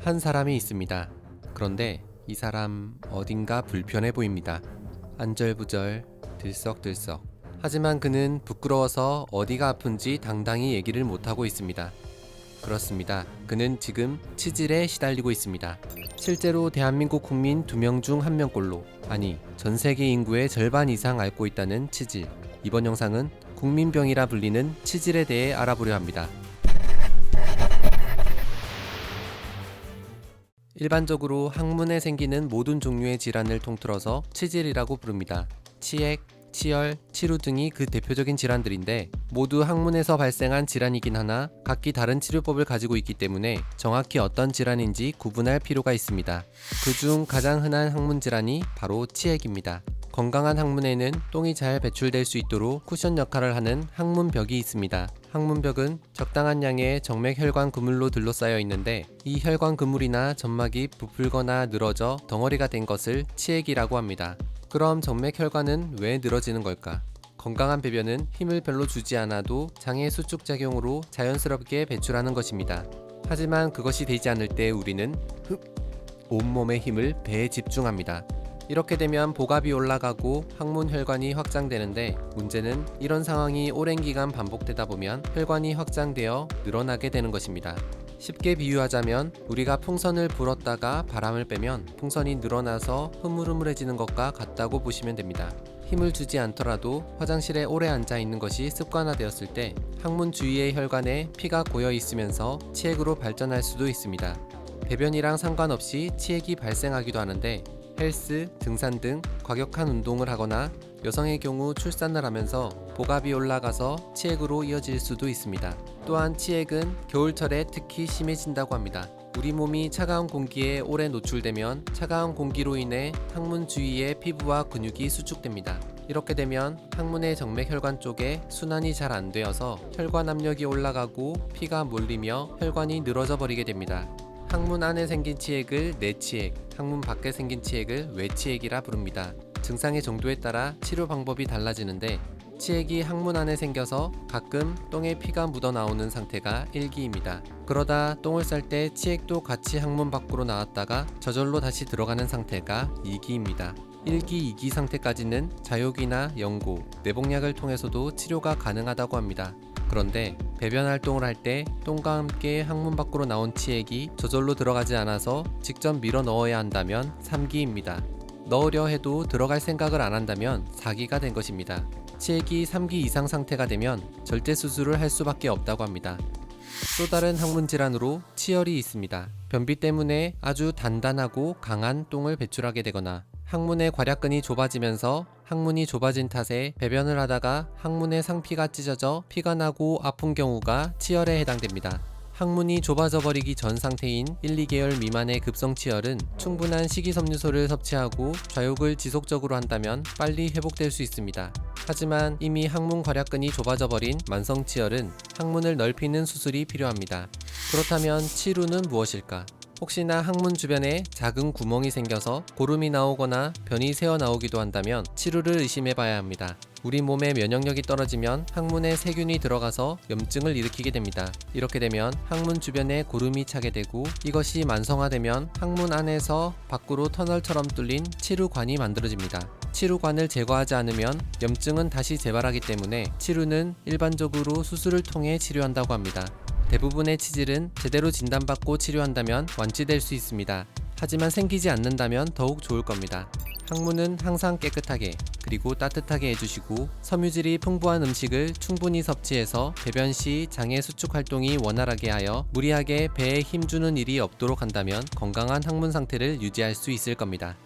한 사람이 있습니다. 그런데 이 사람 어딘가 불편해 보입니다. 안절부절, 들썩들썩. 하지만 그는 부끄러워서 어디가 아픈지 당당히 얘기를 못하고 있습니다. 그렇습니다. 그는 지금 치질에 시달리고 있습니다. 실제로 대한민국 국민 2명 중 1명꼴로, 아니 전 세계 인구의 절반 이상 앓고 있다는 치질. 이번 영상은 국민병이라 불리는 치질에 대해 알아보려 합니다. 일반적으로 항문에 생기는 모든 종류의 질환을 통틀어서 치질이라고 부릅니다. 치액, 치열, 치루 등이 그 대표적인 질환들인데 모두 항문에서 발생한 질환이긴 하나 각기 다른 치료법을 가지고 있기 때문에 정확히 어떤 질환인지 구분할 필요가 있습니다. 그중 가장 흔한 항문 질환이 바로 치액입니다. 건강한 항문에는 똥이 잘 배출될 수 있도록 쿠션 역할을 하는 항문벽이 있습니다. 항문벽은 적당한 양의 정맥혈관 그물로 둘러싸여 있는데 이 혈관 그물이나 점막이 부풀거나 늘어져 덩어리가 된 것을 치액이라고 합니다. 그럼 정맥혈관은 왜 늘어지는 걸까? 건강한 배변은 힘을 별로 주지 않아도 장의 수축작용으로 자연스럽게 배출하는 것입니다. 하지만 그것이 되지 않을 때 우리는 온몸의 힘을 배에 집중합니다. 이렇게 되면 복압이 올라가고 항문 혈관이 확장되는데 문제는 이런 상황이 오랜 기간 반복되다 보면 혈관이 확장되어 늘어나게 되는 것입니다. 쉽게 비유하자면 우리가 풍선을 불었다가 바람을 빼면 풍선이 늘어나서 흐물흐물해지는 것과 같다고 보시면 됩니다. 힘을 주지 않더라도 화장실에 오래 앉아 있는 것이 습관화되었을 때 항문 주위의 혈관에 피가 고여 있으면서 치액으로 발전할 수도 있습니다. 배변이랑 상관없이 치액이 발생하기도 하는데 헬스, 등산 등 과격한 운동을 하거나 여성의 경우 출산을 하면서 복압이 올라가서 치액으로 이어질 수도 있습니다. 또한 치액은 겨울철에 특히 심해진다고 합니다. 우리 몸이 차가운 공기에 오래 노출되면 차가운 공기로 인해 항문 주위의 피부와 근육이 수축됩니다. 이렇게 되면 항문의 정맥혈관 쪽에 순환이 잘 안 되어서 혈관 압력이 올라가고 피가 몰리며 혈관이 늘어져 버리게 됩니다. 항문 안에 생긴 치액을 내치액, 항문 밖에 생긴 치액을 외치액이라 부릅니다. 증상의 정도에 따라 치료 방법이 달라지는데 치액이 항문 안에 생겨서 가끔 똥에 피가 묻어 나오는 상태가 1기입니다. 그러다 똥을 쌀 때 치액도 같이 항문 밖으로 나왔다가 저절로 다시 들어가는 상태가 2기입니다. 1기, 2기 상태까지는 자욕이나 연고, 내복약을 통해서도 치료가 가능하다고 합니다. 그런데 배변 활동을 할 때 똥과 함께 항문 밖으로 나온 치액이 저절로 들어가지 않아서 직접 밀어 넣어야 한다면 3기입니다. 넣으려 해도 들어갈 생각을 안 한다면 4기가 된 것입니다. 치액이 3기 이상 상태가 되면 절제 수술을 할 수밖에 없다고 합니다. 또 다른 항문 질환으로 치열이 있습니다. 변비 때문에 아주 단단하고 강한 똥을 배출하게 되거나 항문의 괄약근이 좁아지면서 항문이 좁아진 탓에 배변을 하다가 항문의 상피가 찢어져 피가 나고 아픈 경우가 치열에 해당됩니다. 항문이 좁아져 버리기 전 상태인 1, 2개월 미만의 급성 치열은 충분한 식이섬유소를 섭취하고 좌욕을 지속적으로 한다면 빨리 회복될 수 있습니다. 하지만 이미 항문 괄약근이 좁아져 버린 만성 치열은 항문을 넓히는 수술이 필요합니다. 그렇다면 치루는 무엇일까? 혹시나 항문 주변에 작은 구멍이 생겨서 고름이 나오거나 변이 새어 나오기도 한다면 치루를 의심해 봐야 합니다. 우리 몸의 면역력이 떨어지면 항문에 세균이 들어가서 염증을 일으키게 됩니다. 이렇게 되면 항문 주변에 고름이 차게 되고 이것이 만성화되면 항문 안에서 밖으로 터널처럼 뚫린 치루관이 만들어집니다. 치루관을 제거하지 않으면 염증은 다시 재발하기 때문에 치루는 일반적으로 수술을 통해 치료한다고 합니다. 대부분의 치질은 제대로 진단받고 치료한다면 완치될 수 있습니다. 하지만 생기지 않는다면 더욱 좋을 겁니다. 항문은 항상 깨끗하게 그리고 따뜻하게 해주시고 섬유질이 풍부한 음식을 충분히 섭취해서 배변 시 장의 수축 활동이 원활하게 하여 무리하게 배에 힘주는 일이 없도록 한다면 건강한 항문 상태를 유지할 수 있을 겁니다.